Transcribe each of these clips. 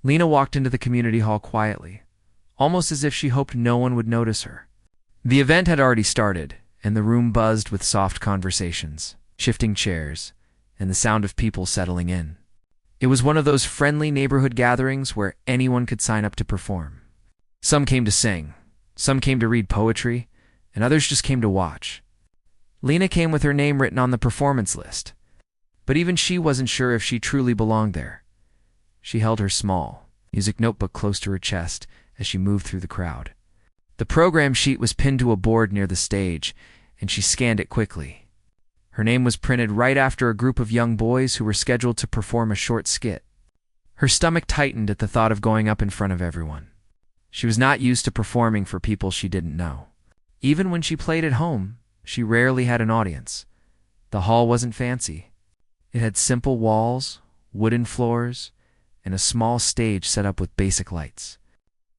Lena walked into the community hall quietly, almost as if she hoped no one would notice her. The event had already started, and the room buzzed with soft conversations, shifting chairs, and the sound of people settling in. It was one of those friendly neighborhood gatherings where anyone could sign up to perform. Some came to sing, some came to read poetry, and others just came to watch. Lena came with her name written on the performance list, but even she wasn't sure if she truly belonged there. She held her small music notebook close to her chest as she moved through the crowd. The program sheet was pinned to a board near the stage, and she scanned it quickly. Her name was printed right after a group of young boys who were scheduled to perform a short skit. Her stomach tightened at the thought of going up in front of everyone. She was not used to performing for people she didn't know. Even when she played at home, she rarely had an audience. The hall wasn't fancy. It had simple walls, wooden floors, and a small stage set up with basic lights.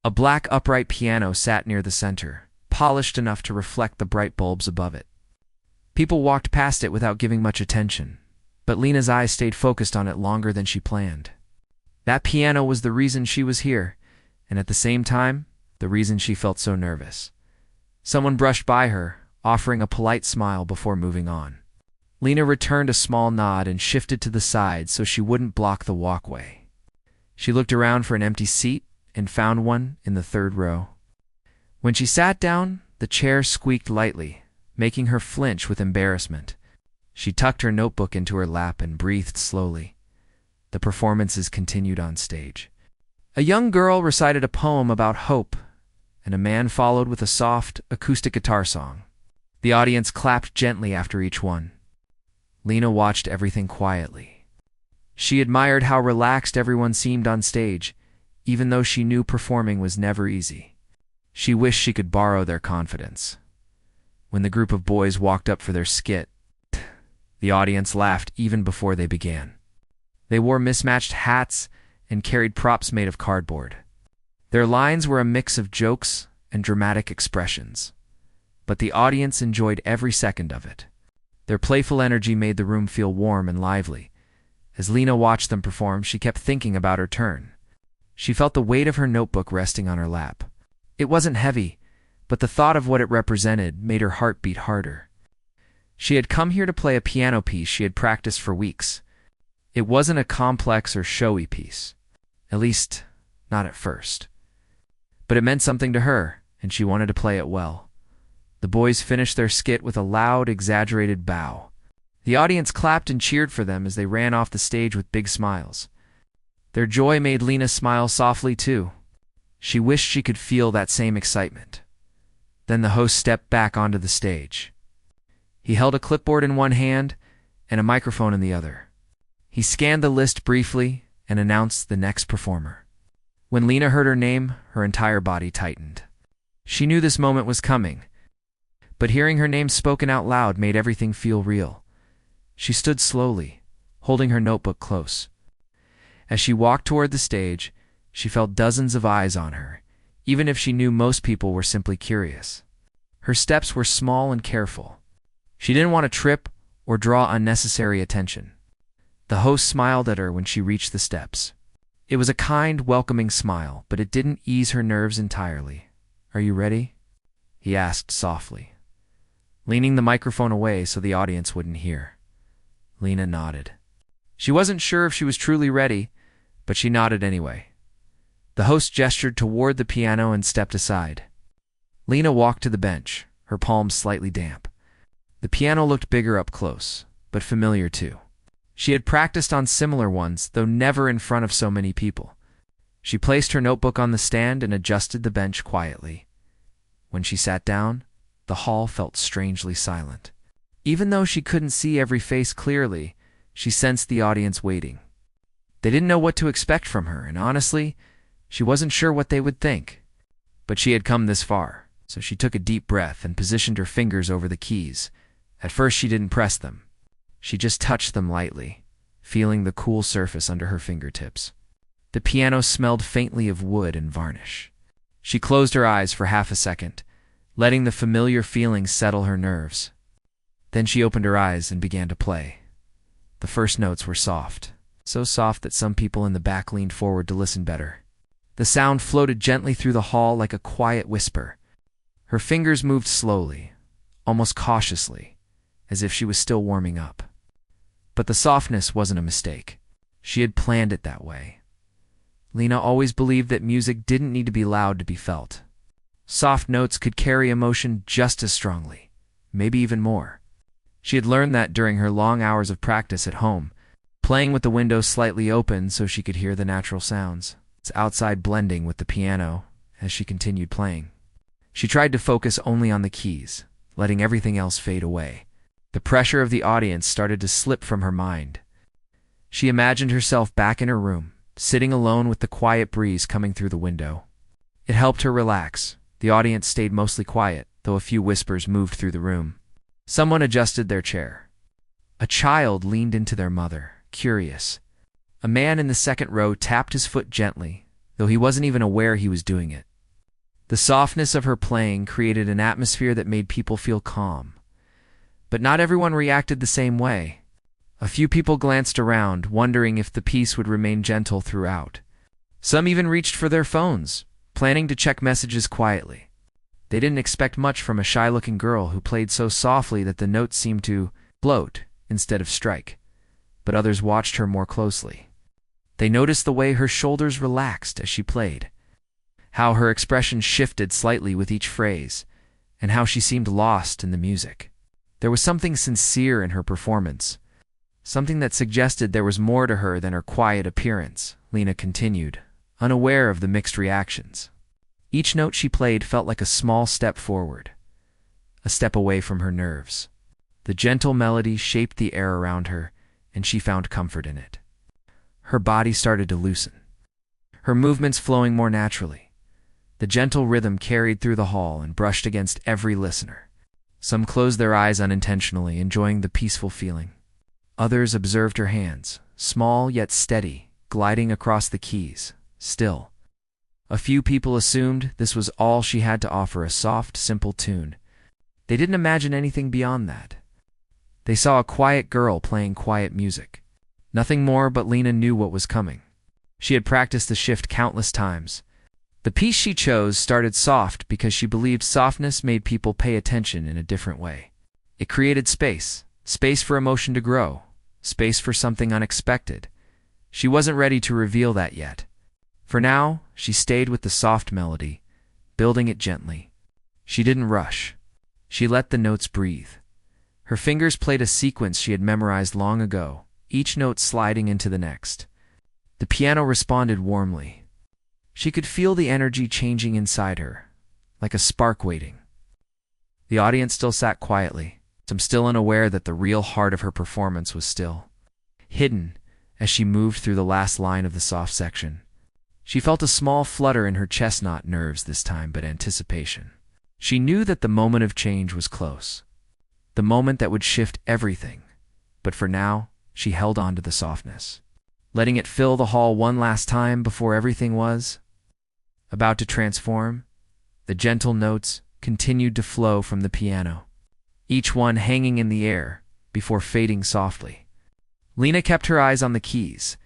A black upright piano sat near the center, polished enough to reflect the bright bulbs above it. People walked past it without giving much attention, but Lena's eyes stayed focused on it longer than she planned. That piano was the reason she was here, and at the same time, the reason she felt so nervous. Someone brushed by her, offering a polite smile before moving on. Lena returned a small nod and shifted to the side so she wouldn't block the walkway. She looked around for an empty seat and found one in the third row. When she sat down, the chair squeaked lightly, making her flinch with embarrassment. She tucked her notebook into her lap and breathed slowly. The performances continued on stage. A young girl recited a poem about hope, and a man followed with a soft, acoustic guitar song. The audience clapped gently after each one. Lena watched everything quietly. She admired how relaxed everyone seemed on stage, even though she knew performing was never easy. She wished she could borrow their confidence. When the group of boys walked up for their skit, the audience laughed even before they began. They wore mismatched hats and carried props made of cardboard. Their lines were a mix of jokes and dramatic expressions, but the audience enjoyed every second of it. Their playful energy made the room feel warm and lively. As Lena watched them perform, she kept thinking about her turn. She felt the weight of her notebook resting on her lap. It wasn't heavy, but the thought of what it represented made her heart beat harder. She had come here to play a piano piece she had practiced for weeks. It wasn't a complex or showy piece, at least not at first. But it meant something to her, and she wanted to play it well. The boys finished their skit with a loud, exaggerated bow. The audience clapped and cheered for them as they ran off the stage with big smiles. Their joy made Lena smile softly too. She wished she could feel that same excitement. Then the host stepped back onto the stage. He held a clipboard in one hand and a microphone in the other. He scanned the list briefly and announced the next performer. When Lena heard her name, her entire body tightened. She knew this moment was coming, but hearing her name spoken out loud made everything feel real. She stood slowly, holding her notebook close. As she walked toward the stage, she felt dozens of eyes on her, even if she knew most people were simply curious. Her steps were small and careful. She didn't want to trip or draw unnecessary attention. The host smiled at her when she reached the steps. It was a kind, welcoming smile, but it didn't ease her nerves entirely. "Are you ready?" he asked softly, leaning the microphone away so the audience wouldn't hear. Lena nodded. She wasn't sure if she was truly ready, but she nodded anyway. The host gestured toward the piano and stepped aside. Lena walked to the bench, her palms slightly damp. The piano looked bigger up close, but familiar too. She had practiced on similar ones, though never in front of so many people. She placed her notebook on the stand and adjusted the bench quietly. When she sat down, the hall felt strangely silent. Even though she couldn't see every face clearly, she sensed the audience waiting. They didn't know what to expect from her, and honestly, she wasn't sure what they would think. But she had come this far, so she took a deep breath and positioned her fingers over the keys. At first she didn't press them. She just touched them lightly, feeling the cool surface under her fingertips. The piano smelled faintly of wood and varnish. She closed her eyes for half a second, letting the familiar feeling settle her nerves. Then she opened her eyes and began to play. The first notes were soft, so soft that some people in the back leaned forward to listen better. The sound floated gently through the hall like a quiet whisper. Her fingers moved slowly, almost cautiously, as if she was still warming up. But the softness wasn't a mistake. She had planned it that way. Lena always believed that music didn't need to be loud to be felt. Soft notes could carry emotion just as strongly, maybe even more. She had learned that during her long hours of practice at home, playing with the window slightly open so she could hear the natural sounds. It's outside blending with the piano as she continued playing. She tried to focus only on the keys, letting everything else fade away. The pressure of the audience started to slip from her mind. She imagined herself back in her room, sitting alone with the quiet breeze coming through the window. It helped her relax. The audience stayed mostly quiet, though a few whispers moved through the room. Someone adjusted their chair. A child leaned into their mother, curious. A man in the second row tapped his foot gently, though he wasn't even aware he was doing it. The softness of her playing created an atmosphere that made people feel calm. But not everyone reacted the same way. A few people glanced around, wondering if the piece would remain gentle throughout. Some even reached for their phones, planning to check messages quietly. They didn't expect much from a shy-looking girl who played so softly that the notes seemed to float instead of strike. But others watched her more closely. They noticed the way her shoulders relaxed as she played, how her expression shifted slightly with each phrase, and how she seemed lost in the music. There was something sincere in her performance, something that suggested there was more to her than her quiet appearance. Lena continued, unaware of the mixed reactions. Each note she played felt like a small step forward, a step away from her nerves. The gentle melody shaped the air around her, and she found comfort in it. Her body started to loosen, her movements flowing more naturally. The gentle rhythm carried through the hall and brushed against every listener. Some closed their eyes unintentionally, enjoying the peaceful feeling. Others observed her hands, small yet steady, gliding across the keys, still. A few people assumed this was all she had to offer, a soft, simple tune. They didn't imagine anything beyond that. They saw a quiet girl playing quiet music. Nothing more, but Lena knew what was coming. She had practiced the shift countless times. The piece she chose started soft because she believed softness made people pay attention in a different way. It created space for emotion to grow, space for something unexpected. She wasn't ready to reveal that yet. For now, she stayed with the soft melody, building it gently. She didn't rush. She let the notes breathe. Her fingers played a sequence she had memorized long ago, each note sliding into the next. The piano responded warmly. She could feel the energy changing inside her, like a spark waiting. The audience still sat quietly, some still unaware that the real heart of her performance was still hidden as she moved through the last line of the soft section. She felt a small flutter in her chest, not nerves this time, but anticipation. She knew that the moment of change was close, the moment that would shift everything. But for now, she held on to the softness, letting it fill the hall one last time before everything was about to transform. The gentle notes continued to flow from the piano, each one hanging in the air before fading softly. Lena kept her eyes on the keys,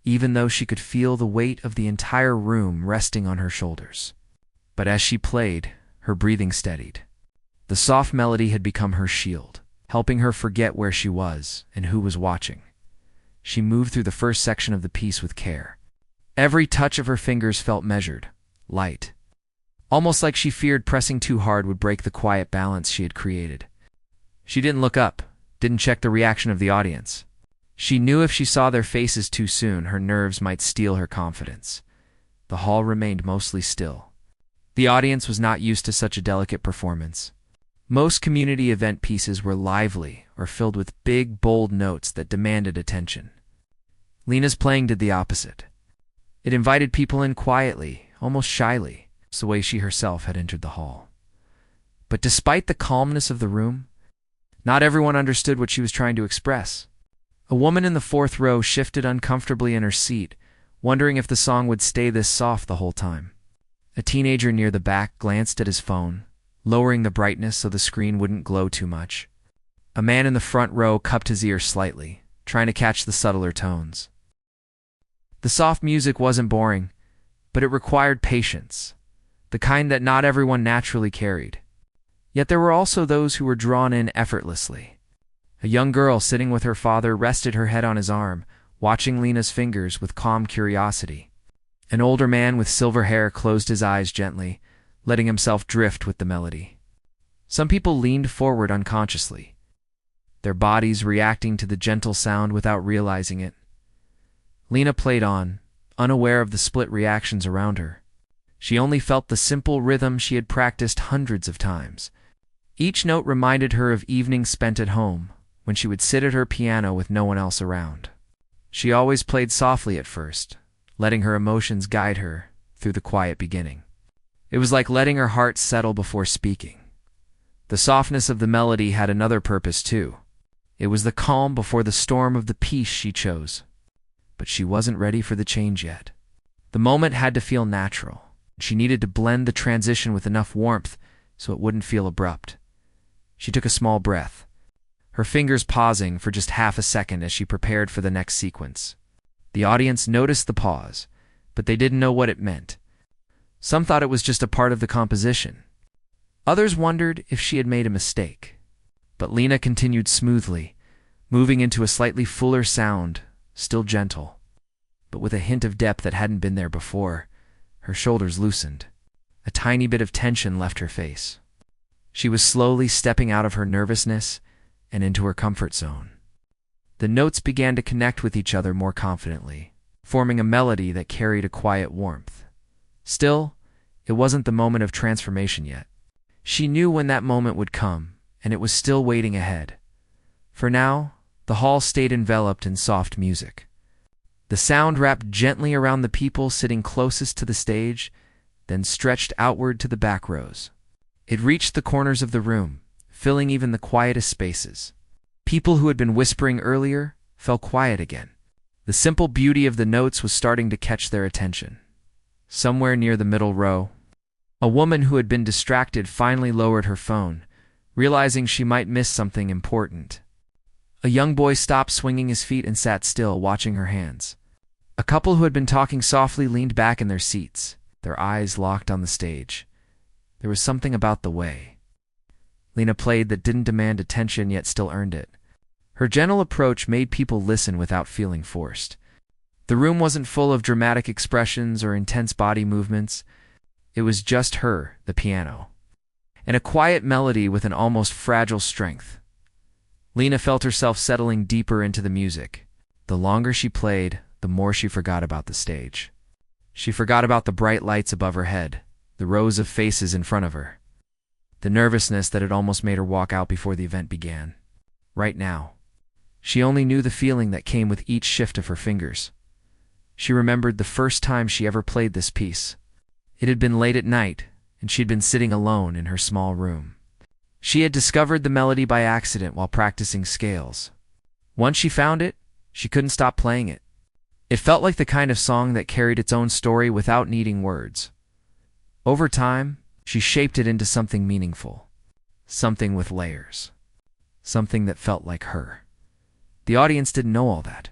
even though she could feel the weight of the entire room resting on her shoulders. But as she played, her breathing steadied. The soft melody had become her shield, helping her forget where she was and who was watching. She moved through the first section of the piece with care. Every touch of her fingers felt measured, light, almost like she feared pressing too hard would break the quiet balance she had created. She didn't look up, didn't check the reaction of the audience. She knew if she saw their faces too soon, her nerves might steal her confidence. The hall remained mostly still. The audience was not used to such a delicate performance. Most community event pieces were lively or filled with big, bold notes that demanded attention. Lena's playing did the opposite. It invited people in quietly, almost shyly, the way she herself had entered the hall. But despite the calmness of the room, not everyone understood what she was trying to express. A woman in the fourth row shifted uncomfortably in her seat, wondering if the song would stay this soft the whole time. A teenager near the back glanced at his phone, lowering the brightness so the screen wouldn't glow too much. A man in the front row cupped his ear slightly, trying to catch the subtler tones. The soft music wasn't boring, but it required patience, the kind that not everyone naturally carried. Yet there were also those who were drawn in effortlessly. A young girl sitting with her father rested her head on his arm, watching Lena's fingers with calm curiosity. An older man with silver hair closed his eyes gently, letting himself drift with the melody. Some people leaned forward unconsciously, their bodies reacting to the gentle sound without realizing it. Lena played on, unaware of the split reactions around her. She only felt the simple rhythm she had practiced hundreds of times. Each note reminded her of evenings spent at home, when she would sit at her piano with no one else around. She always played softly at first, letting her emotions guide her through the quiet beginning. It was like letting her heart settle before speaking. The softness of the melody had another purpose too. It was the calm before the storm of the piece she chose. But she wasn't ready for the change yet. The moment had to feel natural. She needed to blend the transition with enough warmth so it wouldn't feel abrupt. She took a small breath, her fingers pausing for just half a second as she prepared for the next sequence. The audience noticed the pause, but they didn't know what it meant. Some thought it was just a part of the composition. Others wondered if she had made a mistake. But Lena continued smoothly, moving into a slightly fuller sound, still gentle, but with a hint of depth that hadn't been there before. Her shoulders loosened. A tiny bit of tension left her face. She was slowly stepping out of her nervousness and into her comfort zone. The notes began to connect with each other more confidently, forming a melody that carried a quiet warmth. Still, it wasn't the moment of transformation yet. She knew when that moment would come, and it was still waiting ahead. For now, the hall stayed enveloped in soft music. The sound wrapped gently around the people sitting closest to the stage, then stretched outward to the back rows. It reached the corners of the room, filling even the quietest spaces. People who had been whispering earlier fell quiet again. The simple beauty of the notes was starting to catch their attention. Somewhere near the middle row, a woman who had been distracted finally lowered her phone, realizing she might miss something important. A young boy stopped swinging his feet and sat still, watching her hands. A couple who had been talking softly leaned back in their seats, their eyes locked on the stage. There was something about the way Lena played that didn't demand attention yet still earned it. Her gentle approach made people listen without feeling forced. The room wasn't full of dramatic expressions or intense body movements. It was just her, the piano, and a quiet melody with an almost fragile strength. Lena felt herself settling deeper into the music. The longer she played, the more she forgot about the stage. She forgot about the bright lights above her head, the rows of faces in front of her, the nervousness that had almost made her walk out before the event began. Right now, she only knew the feeling that came with each shift of her fingers. She remembered the first time she ever played this piece. It had been late at night, and she'd been sitting alone in her small room. She had discovered the melody by accident while practicing scales. Once she found it, she couldn't stop playing it. It felt like the kind of song that carried its own story without needing words. Over time, she shaped it into something meaningful, something with layers, something that felt like her. The audience didn't know all that.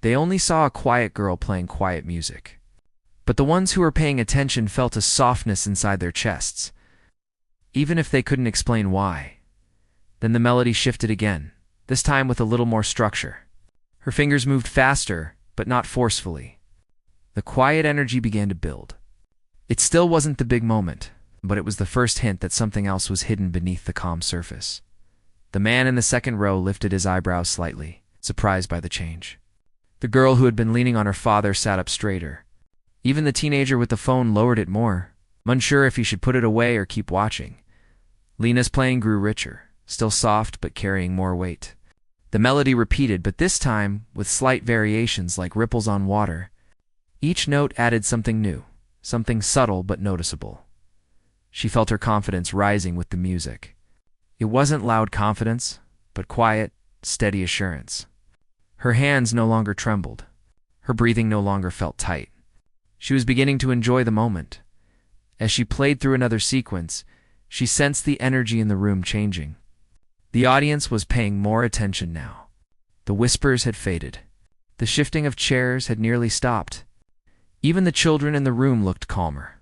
They only saw a quiet girl playing quiet music. But the ones who were paying attention felt a softness inside their chests, even if they couldn't explain why. Then the melody shifted again, this time with a little more structure. Her fingers moved faster, but not forcefully. The quiet energy began to build. It still wasn't the big moment, but it was the first hint that something else was hidden beneath the calm surface. The man in the second row lifted his eyebrows slightly, surprised by the change. The girl who had been leaning on her father sat up straighter. Even the teenager with the phone lowered it more, unsure if he should put it away or keep watching. Lena's playing grew richer, still soft but carrying more weight. The melody repeated, but this time with slight variations like ripples on water. Each note added something new, something subtle but noticeable. She felt her confidence rising with the music. It wasn't loud confidence, but quiet, steady assurance. Her hands no longer trembled. Her breathing no longer felt tight. She was beginning to enjoy the moment. As she played through another sequence, she sensed the energy in the room changing. The audience was paying more attention now. The whispers had faded. The shifting of chairs had nearly stopped. Even the children in the room looked calmer.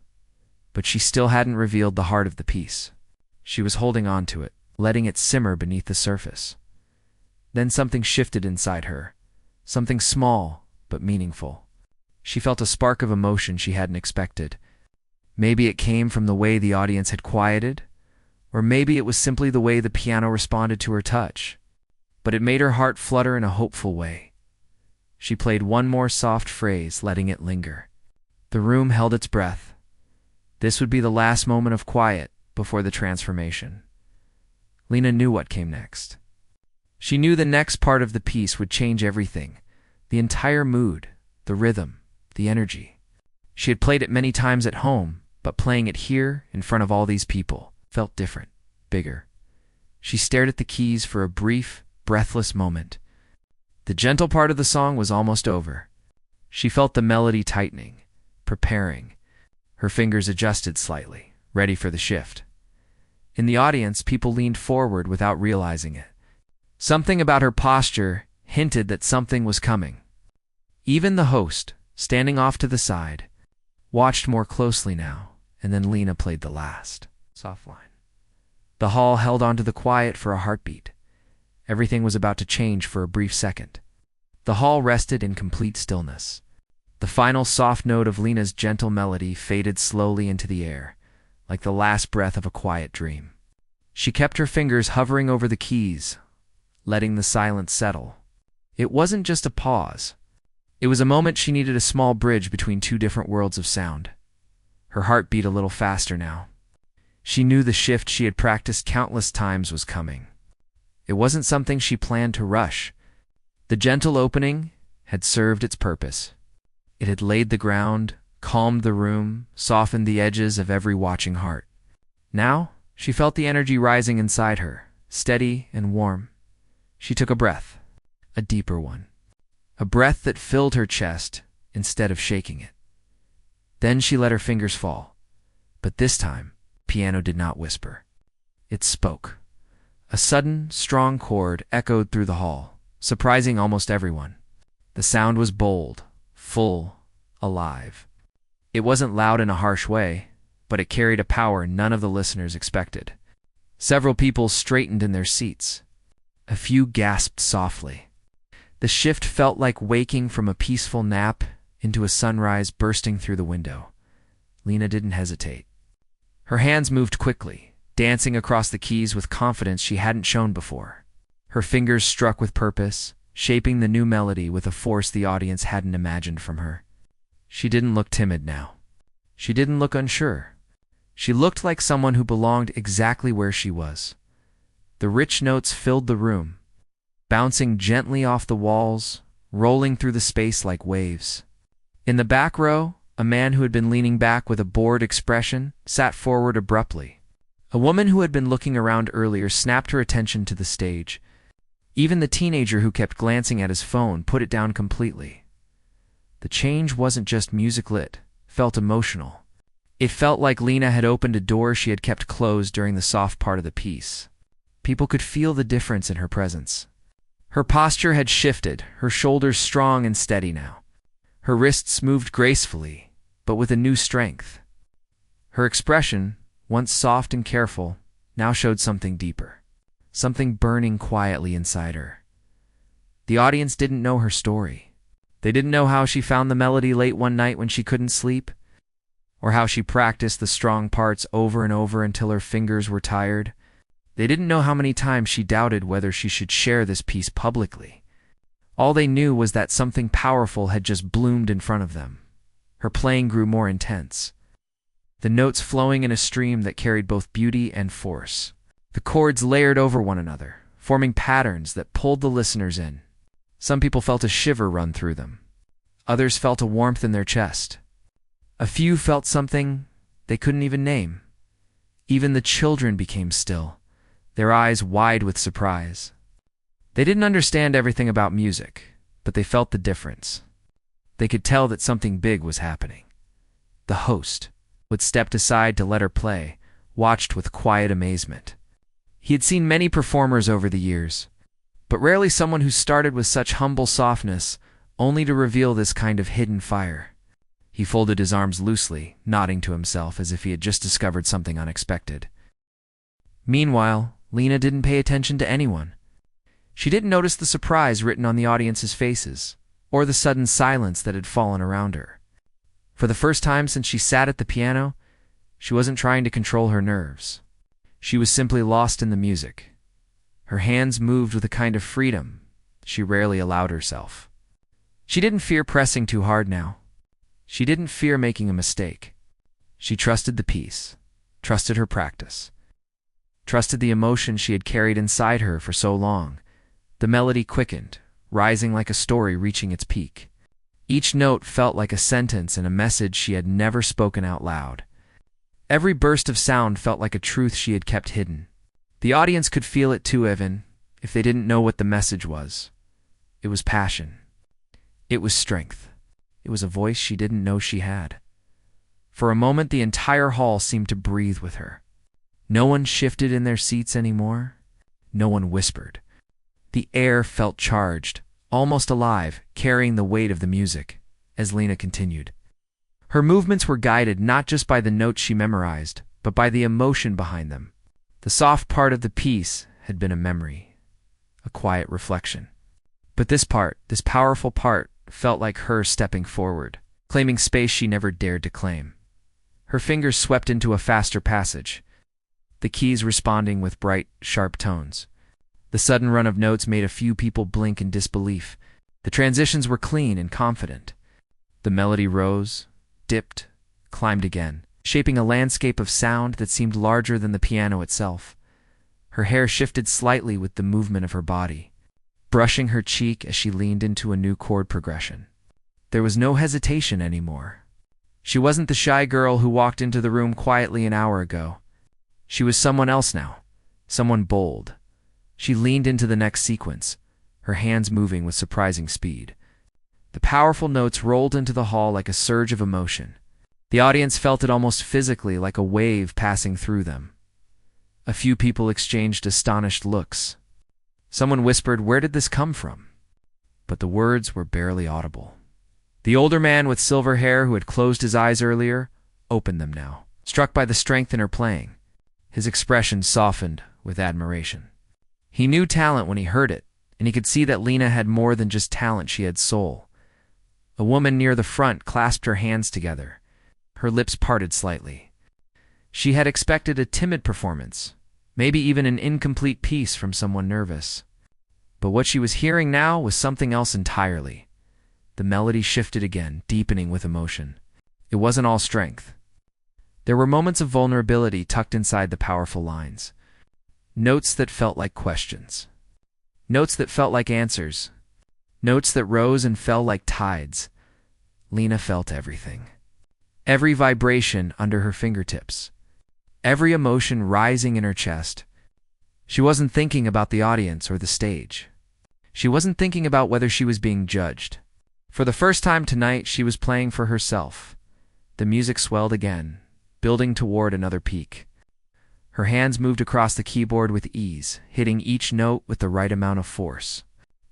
But she still hadn't revealed the heart of the piece. She was holding on to it, letting it simmer beneath the surface. Then something shifted inside her. Something small, but meaningful. She felt a spark of emotion she hadn't expected. Maybe it came from the way the audience had quieted, or maybe it was simply the way the piano responded to her touch. But it made her heart flutter in a hopeful way. She played one more soft phrase, letting it linger. The room held its breath. This would be the last moment of quiet before the transformation. Lena knew what came next. She knew the next part of the piece would change everything. The entire mood, the rhythm, the energy. She had played it many times at home, but playing it here, in front of all these people, felt different, bigger. She stared at the keys for a brief, breathless moment. The gentle part of the song was almost over. She felt the melody tightening, preparing. Her fingers adjusted slightly, ready for the shift. In the audience, people leaned forward without realizing it. Something about her posture hinted that something was coming. Even the host, standing off to the side, watched more closely now, and then Lena played the last soft line. The hall held on to the quiet for a heartbeat. Everything was about to change for a brief second. The hall rested in complete stillness. The final soft note of Lena's gentle melody faded slowly into the air, like the last breath of a quiet dream. She kept her fingers hovering over the keys, letting the silence settle. It wasn't just a pause. It was a moment she needed a small bridge between two different worlds of sound. Her heart beat a little faster now. She knew the shift she had practiced countless times was coming. It wasn't something she planned to rush. The gentle opening had served its purpose. It had laid the ground, calmed the room, softened the edges of every watching heart. Now, she felt the energy rising inside her, steady and warm. She took a breath, a deeper one. A breath that filled her chest instead of shaking it. Then she let her fingers fall. But this time, piano did not whisper. It spoke. A sudden, strong chord echoed through the hall, surprising almost everyone. The sound was bold, full, alive. It wasn't loud in a harsh way, but it carried a power none of the listeners expected. Several people straightened in their seats. A few gasped softly. The shift felt like waking from a peaceful nap into a sunrise bursting through the window. Lena didn't hesitate. Her hands moved quickly, dancing across the keys with confidence she hadn't shown before. Her fingers struck with purpose, shaping the new melody with a force the audience hadn't imagined from her. She didn't look timid now. She didn't look unsure. She looked like someone who belonged exactly where she was. The rich notes filled the room, bouncing gently off the walls, rolling through the space like waves. In the back row, a man who had been leaning back with a bored expression sat forward abruptly. A woman who had been looking around earlier snapped her attention to the stage. Even the teenager who kept glancing at his phone put it down completely. The change wasn't just music-lit, felt emotional. It felt like Lena had opened a door she had kept closed during the soft part of the piece. People could feel the difference in her presence. Her posture had shifted, her shoulders strong and steady now. Her wrists moved gracefully, but with a new strength. Her expression, once soft and careful, now showed something deeper, something burning quietly inside her. The audience didn't know her story. They didn't know how she found the melody late one night when she couldn't sleep, or how she practiced the strong parts over and over until her fingers were tired. They didn't know how many times she doubted whether she should share this piece publicly. All they knew was that something powerful had just bloomed in front of them. Her playing grew more intense, the notes flowing in a stream that carried both beauty and force. The chords layered over one another, forming patterns that pulled the listeners in. Some people felt a shiver run through them. Others felt a warmth in their chest. A few felt something they couldn't even name. Even the children became still, their eyes wide with surprise. They didn't understand everything about music, but they felt the difference. They could tell that something big was happening. The host, who had stepped aside to let her play, watched with quiet amazement. He had seen many performers over the years, but rarely someone who started with such humble softness, only to reveal this kind of hidden fire. He folded his arms loosely, nodding to himself as if he had just discovered something unexpected. Meanwhile, Lena didn't pay attention to anyone. She didn't notice the surprise written on the audience's faces, or the sudden silence that had fallen around her. For the first time since she sat at the piano, she wasn't trying to control her nerves. She was simply lost in the music. Her hands moved with a kind of freedom she rarely allowed herself. She didn't fear pressing too hard now. She didn't fear making a mistake. She trusted the piece, trusted her practice, trusted the emotion she had carried inside her for so long. The melody quickened, rising like a story reaching its peak. Each note felt like a sentence and a message she had never spoken out loud. Every burst of sound felt like a truth she had kept hidden. The audience could feel it too, even if they didn't know what the message was. It was passion. It was strength. It was a voice she didn't know she had. For a moment, the entire hall seemed to breathe with her. No one shifted in their seats anymore. No one whispered. The air felt charged, almost alive, carrying the weight of the music, as Lena continued. Her movements were guided not just by the notes she memorized, but by the emotion behind them. The soft part of the piece had been a memory, a quiet reflection. But this part, this powerful part, felt like her stepping forward, claiming space she never dared to claim. Her fingers swept into a faster passage, the keys responding with bright, sharp tones. The sudden run of notes made a few people blink in disbelief. The transitions were clean and confident. The melody rose, dipped, climbed again, shaping a landscape of sound that seemed larger than the piano itself. Her hair shifted slightly with the movement of her body, brushing her cheek as she leaned into a new chord progression. There was no hesitation anymore. She wasn't the shy girl who walked into the room quietly an hour ago. She was someone else now, someone bold. She leaned into the next sequence, her hands moving with surprising speed. The powerful notes rolled into the hall like a surge of emotion. The audience felt it almost physically, like a wave passing through them. A few people exchanged astonished looks. Someone whispered, "Where did this come from?" But the words were barely audible. The older man with silver hair, who had closed his eyes earlier, opened them now, struck by the strength in her playing. His expression softened with admiration. He knew talent when he heard it, and he could see that Lena had more than just talent, she had soul. A woman near the front clasped her hands together, her lips parted slightly. She had expected a timid performance, maybe even an incomplete piece from someone nervous. But what she was hearing now was something else entirely. The melody shifted again, deepening with emotion. It wasn't all strength. There were moments of vulnerability tucked inside the powerful lines. Notes that felt like questions. Notes that felt like answers. Notes that rose and fell like tides. Lena felt everything. Every vibration under her fingertips. Every emotion rising in her chest. She wasn't thinking about the audience or the stage. She wasn't thinking about whether she was being judged. For the first time tonight, she was playing for herself. The music swelled again, building toward another peak. Her hands moved across the keyboard with ease, hitting each note with the right amount of force.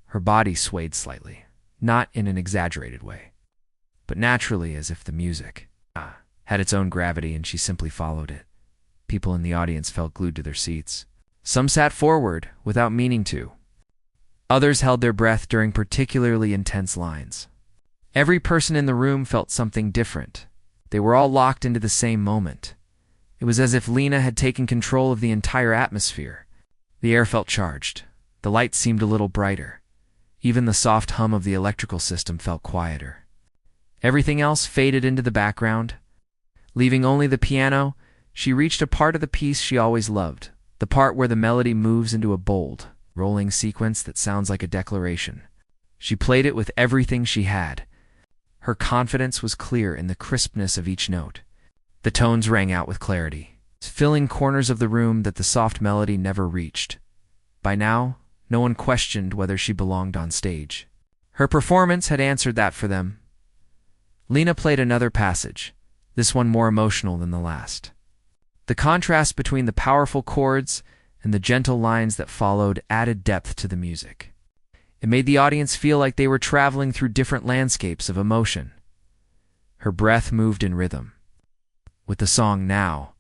Her body swayed slightly, not in an exaggerated way, but naturally, as if the music had its own gravity and she simply followed it. People in the audience felt glued to their seats. Some sat forward without meaning to. Others held their breath during particularly intense lines. Every person in the room felt something different. They were all locked into the same moment. It was as if Lena had taken control of the entire atmosphere. The air felt charged. The lights seemed a little brighter. Even the soft hum of the electrical system felt quieter. Everything else faded into the background. Leaving only the piano, she reached a part of the piece she always loved, the part where the melody moves into a bold, rolling sequence that sounds like a declaration. She played it with everything she had. Her confidence was clear in the crispness of each note. The tones rang out with clarity, filling corners of the room that the soft melody never reached. By now, no one questioned whether she belonged on stage. Her performance had answered that for them. Lena played another passage, this one more emotional than the last. The contrast between the powerful chords and the gentle lines that followed added depth to the music. It made the audience feel like they were traveling through different landscapes of emotion. Her breath moved in rhythm. With the song now,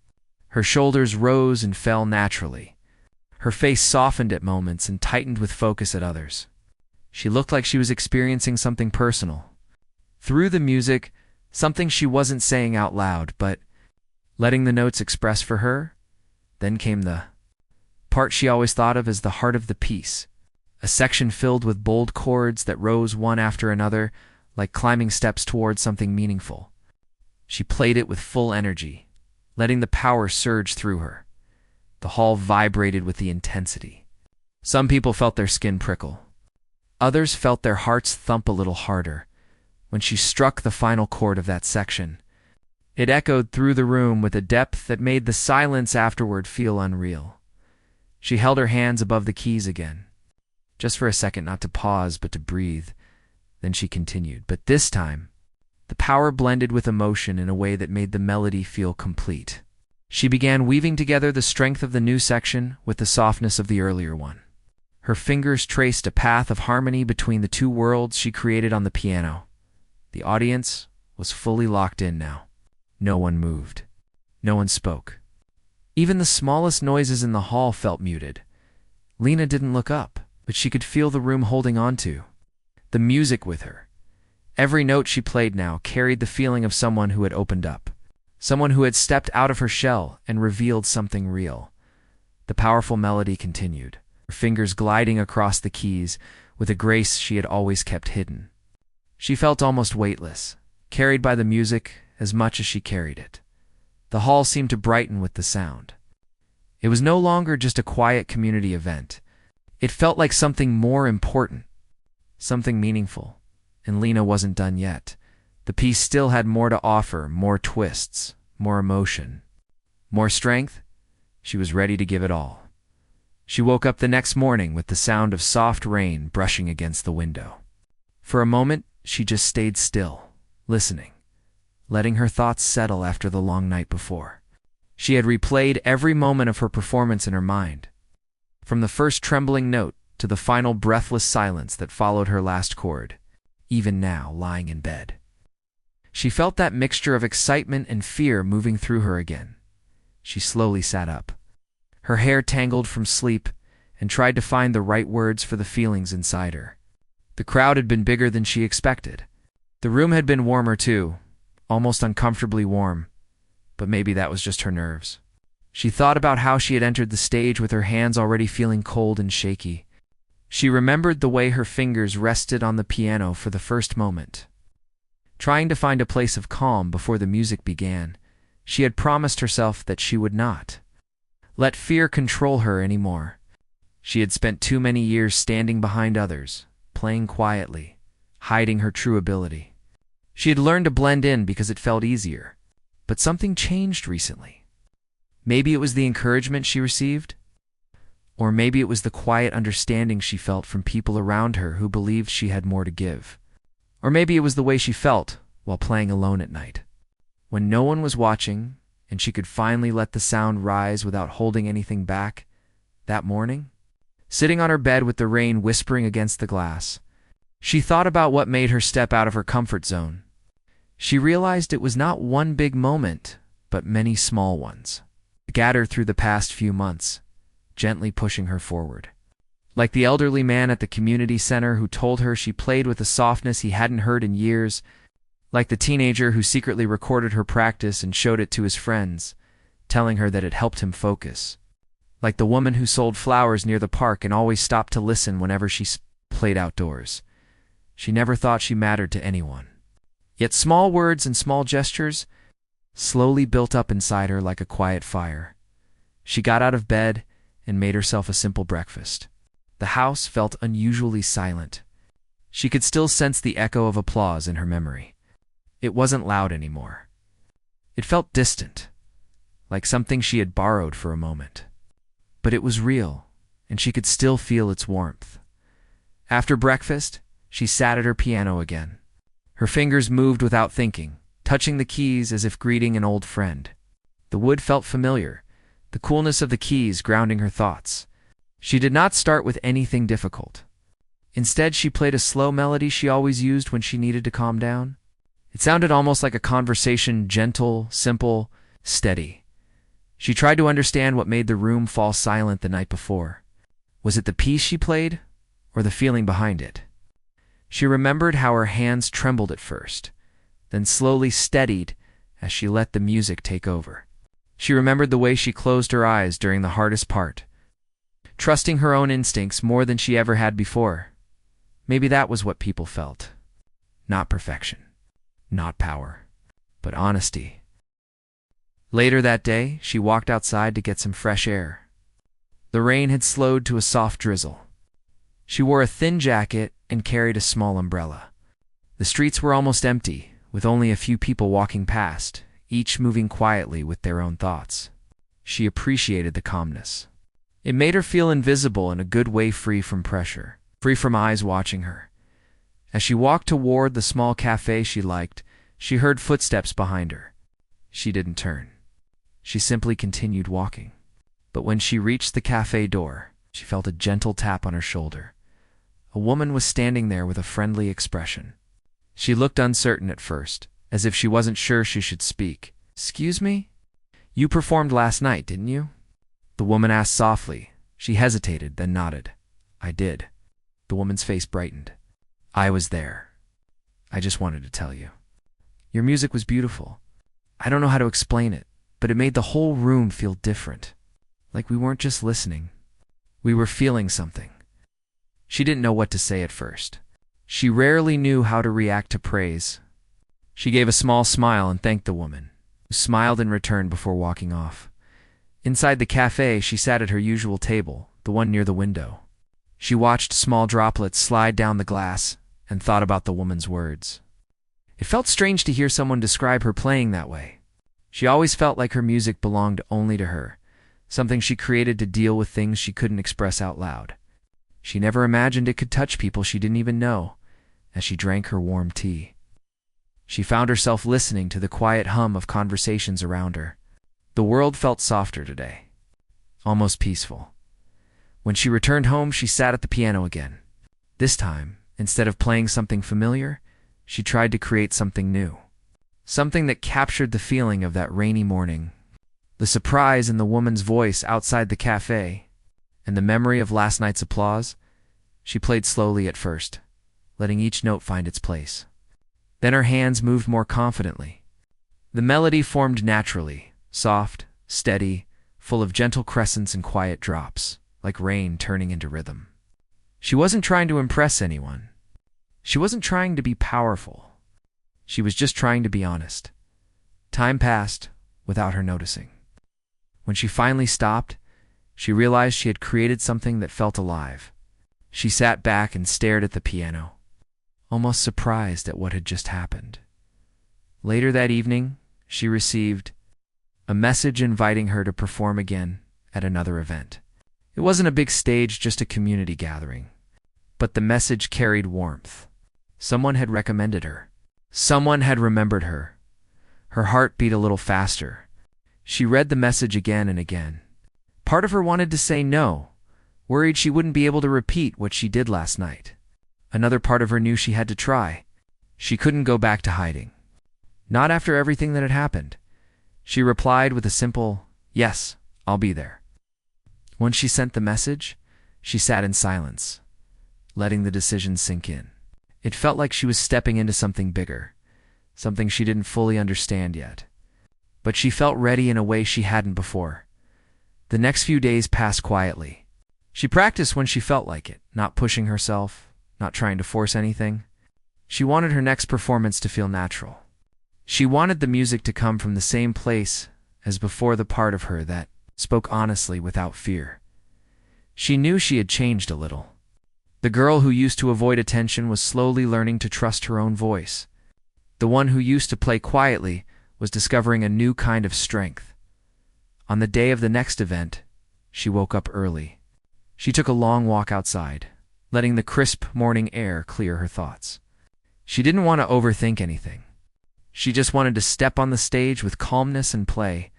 her shoulders rose and fell naturally. Her face softened at moments and tightened with focus at others. She looked like she was experiencing something personal. Through the music, something she wasn't saying out loud, but letting the notes express for her. Then came the part she always thought of as the heart of the piece, a section filled with bold chords that rose one after another, like climbing steps towards something meaningful. She played it with full energy, letting the power surge through her. The hall vibrated with the intensity. Some people felt their skin prickle. Others felt their hearts thump a little harder. When she struck the final chord of that section, it echoed through the room with a depth that made the silence afterward feel unreal. She held her hands above the keys again, just for a second, not to pause but to breathe. Then she continued, but this time, the power blended with emotion in a way that made the melody feel complete. She began weaving together the strength of the new section with the softness of the earlier one. Her fingers traced a path of harmony between the two worlds she created on the piano. The audience was fully locked in now. No one moved. No one spoke. Even the smallest noises in the hall felt muted. Lena didn't look up, but she could feel the room holding on to the music with her. Every note she played now carried the feeling of someone who had opened up, someone who had stepped out of her shell and revealed something real. The powerful melody continued, her fingers gliding across the keys with a grace she had always kept hidden. She felt almost weightless, carried by the music as much as she carried it. The hall seemed to brighten with the sound. It was no longer just a quiet community event. It felt like something more important, something meaningful. And Lena wasn't done yet. The piece still had more to offer, more twists, more emotion, more strength. She was ready to give it all. She woke up the next morning with the sound of soft rain brushing against the window. For a moment, she just stayed still, listening, letting her thoughts settle after the long night before. She had replayed every moment of her performance in her mind, from the first trembling note to the final breathless silence that followed her last chord. Even now, lying in bed, she felt that mixture of excitement and fear moving through her again. She slowly sat up, her hair tangled from sleep, and tried to find the right words for the feelings inside her. The crowd had been bigger than she expected. The room had been warmer too, almost uncomfortably warm, but maybe that was just her nerves. She thought about how she had entered the stage with her hands already feeling cold and shaky. She remembered the way her fingers rested on the piano for the first moment. Trying to find a place of calm before the music began, she had promised herself that she would not let fear control her anymore. She had spent too many years standing behind others, playing quietly, hiding her true ability. She had learned to blend in because it felt easier, but something changed recently. Maybe it was the encouragement she received, or maybe it was the quiet understanding she felt from people around her who believed she had more to give. Or maybe it was the way she felt while playing alone at night, when no one was watching and she could finally let the sound rise without holding anything back. That morning, sitting on her bed with the rain whispering against the glass, she thought about what made her step out of her comfort zone. She realized it was not one big moment, but many small ones, scattered through the past few months, gently pushing her forward. Like the elderly man at the community center who told her she played with a softness he hadn't heard in years. Like the teenager who secretly recorded her practice and showed it to his friends, telling her that it helped him focus. Like the woman who sold flowers near the park and always stopped to listen whenever she played outdoors. She never thought she mattered to anyone. Yet small words and small gestures slowly built up inside her like a quiet fire. She got out of bed and made herself a simple breakfast. The house felt unusually silent. She could still sense the echo of applause in her memory. It wasn't loud anymore. It felt distant, like something she had borrowed for a moment. But it was real, and she could still feel its warmth. After breakfast, she sat at her piano again. Her fingers moved without thinking, touching the keys as if greeting an old friend. The wood felt familiar, the coolness of the keys grounding her thoughts. She did not start with anything difficult. Instead, she played a slow melody she always used when she needed to calm down. It sounded almost like a conversation, gentle, simple, steady. She tried to understand what made the room fall silent the night before. Was it the piece she played, or the feeling behind it? She remembered how her hands trembled at first, then slowly steadied as she let the music take over. She remembered the way she closed her eyes during the hardest part, trusting her own instincts more than she ever had before. Maybe that was what people felt. Not perfection, not power, but honesty. Later that day, she walked outside to get some fresh air. The rain had slowed to a soft drizzle. She wore a thin jacket and carried a small umbrella. The streets were almost empty, with only a few people walking past, each moving quietly with their own thoughts. She appreciated the calmness. It made her feel invisible in a good way, free from pressure, free from eyes watching her. As she walked toward the small cafe she liked, she heard footsteps behind her. She didn't turn. She simply continued walking. But when she reached the cafe door, she felt a gentle tap on her shoulder. A woman was standing there with a friendly expression. She looked uncertain at first, as if she wasn't sure she should speak. "Excuse me? You performed last night, didn't you?" The woman asked softly. She hesitated, then nodded. "I did." The woman's face brightened. "I was there. I just wanted to tell you. Your music was beautiful. I don't know how to explain it, but it made the whole room feel different. Like we weren't just listening. We were feeling something." She didn't know what to say at first. She rarely knew how to react to praise. She gave a small smile and thanked the woman, who smiled in return before walking off. Inside the cafe, she sat at her usual table, the one near the window. She watched small droplets slide down the glass and thought about the woman's words. It felt strange to hear someone describe her playing that way. She always felt like her music belonged only to her, something she created to deal with things she couldn't express out loud. She never imagined it could touch people she didn't even know, as she drank her warm tea. She found herself listening to the quiet hum of conversations around her. The world felt softer today, almost peaceful. When she returned home, she sat at the piano again. This time, instead of playing something familiar, she tried to create something new. Something that captured the feeling of that rainy morning, the surprise in the woman's voice outside the cafe, and the memory of last night's applause. She played slowly at first, letting each note find its place. Then her hands moved more confidently. The melody formed naturally, soft, steady, full of gentle crescents and quiet drops, like rain turning into rhythm. She wasn't trying to impress anyone. She wasn't trying to be powerful. She was just trying to be honest. Time passed without her noticing. When she finally stopped, she realized she had created something that felt alive. She sat back and stared at the piano, almost surprised at what had just happened. Later that evening, she received a message inviting her to perform again at another event. It wasn't a big stage, just a community gathering. But the message carried warmth. Someone had recommended her. Someone had remembered her. Her heart beat a little faster. She read the message again and again. Part of her wanted to say no, worried she wouldn't be able to repeat what she did last night. Another part of her knew she had to try. She couldn't go back to hiding. Not after everything that had happened. She replied with a simple, "Yes, I'll be there." Once she sent the message, she sat in silence, letting the decision sink in. It felt like she was stepping into something bigger, something she didn't fully understand yet. But she felt ready in a way she hadn't before. The next few days passed quietly. She practiced when she felt like it, not pushing herself, not trying to force anything. She wanted her next performance to feel natural. She wanted the music to come from the same place as before, the part of her that spoke honestly without fear. She knew she had changed a little. The girl who used to avoid attention was slowly learning to trust her own voice. The one who used to play quietly was discovering a new kind of strength. On the day of the next event, she woke up early. She took a long walk outside, letting the crisp morning air clear her thoughts. She didn't want to overthink anything. She just wanted to step on the stage with calmness and play.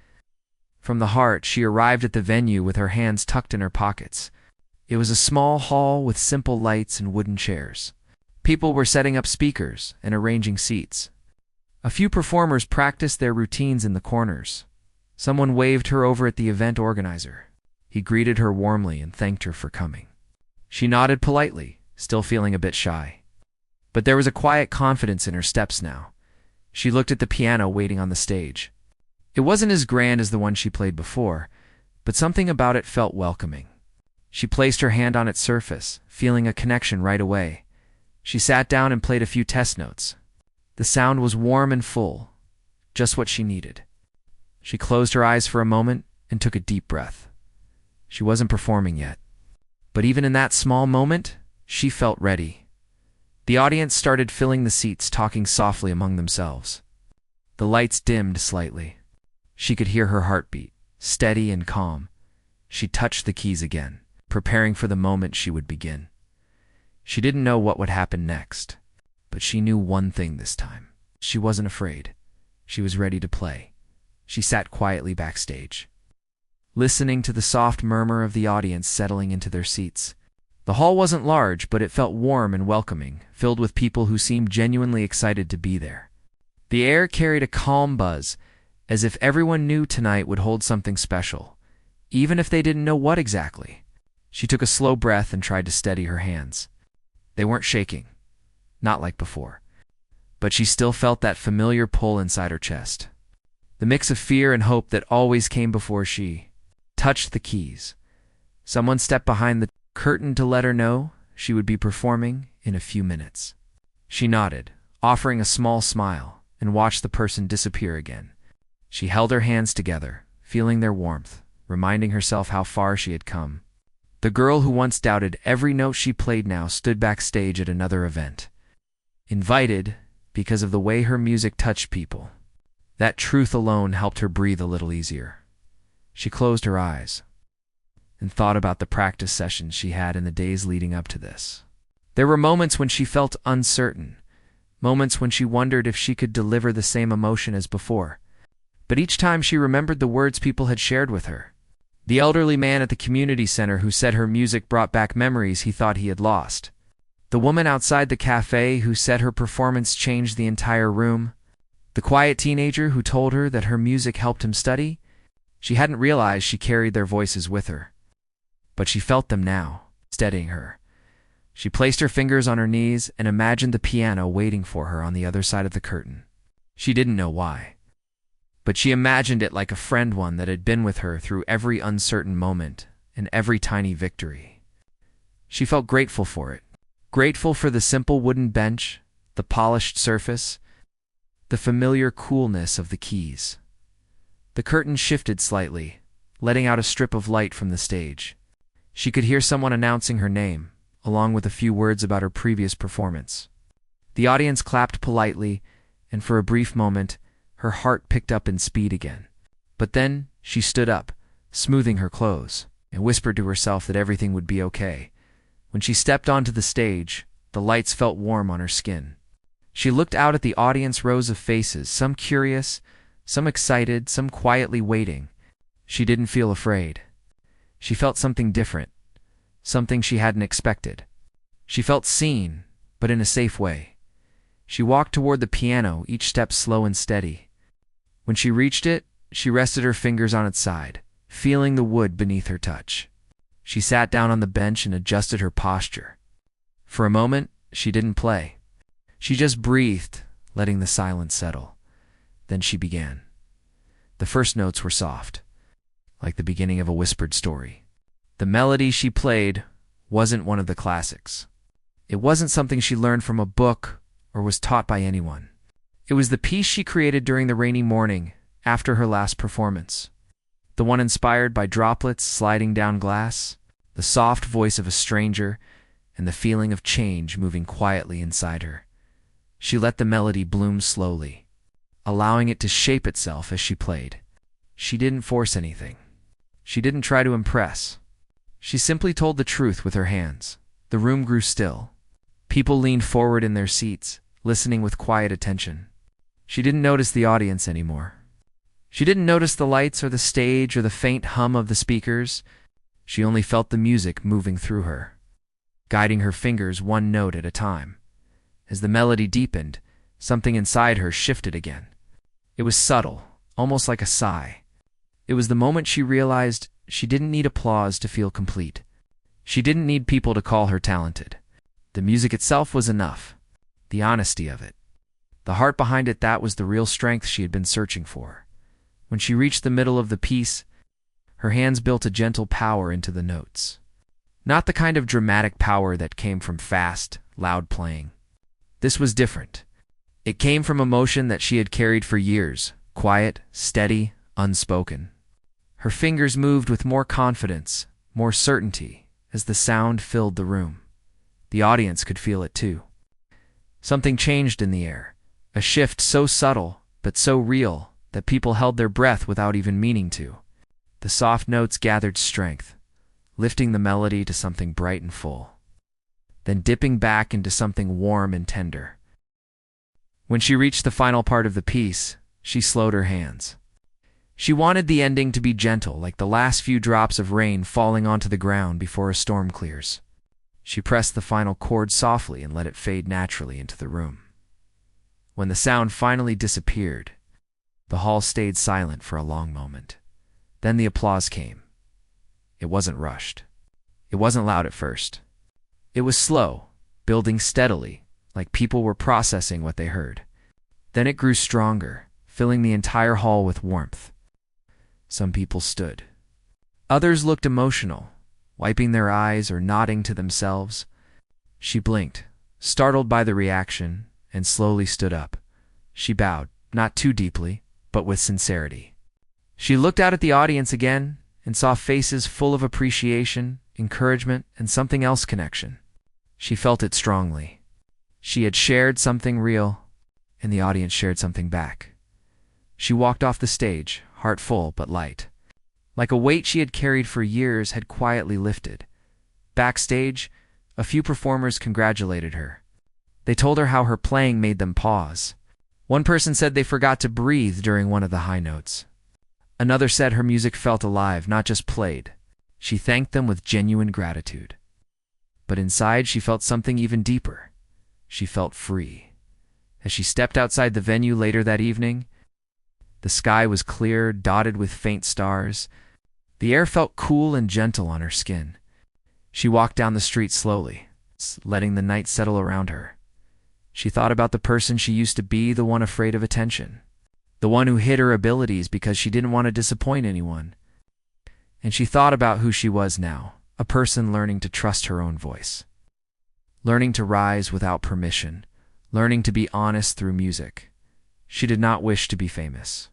From the heart, she arrived at the venue with her hands tucked in her pockets, It was a small hall with simple lights and wooden chairs. People were setting up speakers and arranging seats. A few performers practiced their routines in the corners. Someone waved her over at the event organizer. He greeted her warmly and thanked her for coming. She nodded politely, still feeling a bit shy. But there was a quiet confidence in her steps now. She looked at the piano waiting on the stage. It wasn't as grand as the one she played before, but something about it felt welcoming. She placed her hand on its surface, feeling a connection right away. She sat down and played a few test notes. The sound was warm and full, just what she needed. She closed her eyes for a moment and took a deep breath. She wasn't performing yet. But even in that small moment, she felt ready. The audience started filling the seats, talking softly among themselves. The lights dimmed slightly. She could hear her heartbeat, steady and calm. She touched the keys again, preparing for the moment she would begin. She didn't know what would happen next, but she knew one thing this time. She wasn't afraid. She was ready to play. She sat quietly backstage, listening to the soft murmur of the audience settling into their seats. The hall wasn't large, but it felt warm and welcoming, filled with people who seemed genuinely excited to be there. The air carried a calm buzz, as if everyone knew tonight would hold something special, even if they didn't know what exactly. She took a slow breath and tried to steady her hands. They weren't shaking, not like before, but she still felt that familiar pull inside her chest. The mix of fear and hope that always came before she touched the keys. Someone stepped behind the curtain to let her know she would be performing in a few minutes. She nodded, offering a small smile, and watched the person disappear again. She held her hands together, feeling their warmth, reminding herself how far she had come. The girl who once doubted every note she played now stood backstage at another event. Invited because of the way her music touched people. That truth alone helped her breathe a little easier. She closed her eyes and thought about the practice sessions she had in the days leading up to this. There were moments when she felt uncertain, moments when she wondered if she could deliver the same emotion as before. But each time she remembered the words people had shared with her. The elderly man at the community center who said her music brought back memories he thought he had lost. The woman outside the cafe who said her performance changed the entire room. The quiet teenager who told her that her music helped him study. She hadn't realized she carried their voices with her. But she felt them now, steadying her. She placed her fingers on her knees and imagined the piano waiting for her on the other side of the curtain. She didn't know why, but she imagined it like a friend, one that had been with her through every uncertain moment and every tiny victory. She felt grateful for it. Grateful for the simple wooden bench, the polished surface, the familiar coolness of the keys. The curtain shifted slightly, letting out a strip of light from the stage. She could hear someone announcing her name, along with a few words about her previous performance. The audience clapped politely, and for a brief moment, her heart picked up in speed again. But then she stood up, smoothing her clothes, and whispered to herself that everything would be okay. When she stepped onto the stage, the lights felt warm on her skin. She looked out at the audience rows of faces, some curious, some excited, some quietly waiting. She didn't feel afraid. She felt something different, something she hadn't expected. She felt seen, but in a safe way. She walked toward the piano, each step slow and steady. When she reached it, she rested her fingers on its side, feeling the wood beneath her touch. She sat down on the bench and adjusted her posture. For a moment, she didn't play. She just breathed, letting the silence settle. Then she began. The first notes were soft, like the beginning of a whispered story. The melody she played wasn't one of the classics. It wasn't something she learned from a book or was taught by anyone. It was the piece she created during the rainy morning after her last performance. The one inspired by droplets sliding down glass, the soft voice of a stranger, and the feeling of change moving quietly inside her. She let the melody bloom slowly, allowing it to shape itself as she played. She didn't force anything. She didn't try to impress. She simply told the truth with her hands. The room grew still. People leaned forward in their seats, listening with quiet attention. She didn't notice the audience anymore. She didn't notice the lights or the stage or the faint hum of the speakers. She only felt the music moving through her, guiding her fingers one note at a time. As the melody deepened, something inside her shifted again. It was subtle, almost like a sigh. It was the moment she realized she didn't need applause to feel complete. She didn't need people to call her talented. The music itself was enough. The honesty of it. The heart behind it, that was the real strength she had been searching for. When she reached the middle of the piece, her hands built a gentle power into the notes. Not the kind of dramatic power that came from fast, loud playing. This was different. It came from emotion that she had carried for years, quiet, steady, unspoken. Her fingers moved with more confidence, more certainty, as the sound filled the room. The audience could feel it too. Something changed in the air, a shift so subtle but so real that people held their breath without even meaning to. The soft notes gathered strength, lifting the melody to something bright and full, then dipping back into something warm and tender. When she reached the final part of the piece, she slowed her hands. She wanted the ending to be gentle, like the last few drops of rain falling onto the ground before a storm clears. She pressed the final chord softly and let it fade naturally into the room. When the sound finally disappeared, the hall stayed silent for a long moment. Then the applause came. It wasn't rushed. It wasn't loud at first. It was slow, building steadily, like people were processing what they heard. Then it grew stronger, filling the entire hall with warmth. Some people stood. Others looked emotional, wiping their eyes or nodding to themselves. She blinked, startled by the reaction, and slowly stood up. She bowed, not too deeply, but with sincerity. She looked out at the audience again and saw faces full of appreciation, encouragement, and something else connection. She felt it strongly. She had shared something real, and the audience shared something back. She walked off the stage, heart full but light. Like a weight she had carried for years had quietly lifted. Backstage, a few performers congratulated her. They told her how her playing made them pause. One person said they forgot to breathe during one of the high notes. Another said her music felt alive, not just played. She thanked them with genuine gratitude. But inside she felt something even deeper. She felt free. As she stepped outside the venue later that evening, the sky was clear, dotted with faint stars. The air felt cool and gentle on her skin. She walked down the street slowly, letting the night settle around her. She thought about the person she used to be, the one afraid of attention, the one who hid her abilities because she didn't want to disappoint anyone. And she thought about who she was now, a person learning to trust her own voice, learning to rise without permission, learning to be honest through music. She did not wish to be famous.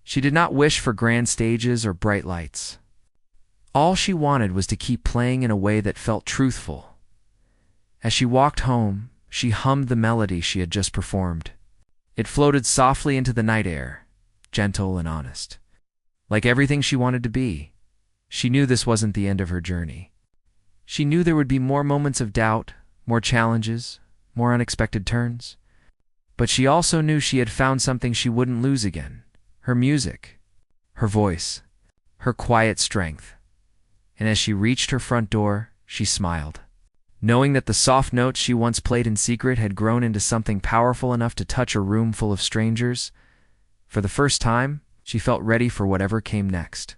She did not wish for grand stages or bright lights. All she wanted was to keep playing in a way that felt truthful. As she walked home, she hummed the melody she had just performed. It floated softly into the night air, gentle and honest. Like everything she wanted to be, she knew this wasn't the end of her journey. She knew there would be more moments of doubt, more challenges, more unexpected turns. But she also knew she had found something she wouldn't lose again: her music, her voice, her quiet strength. And as she reached her front door, she smiled, knowing that the soft notes she once played in secret had grown into something powerful enough to touch a room full of strangers. For the first time, she felt ready for whatever came next.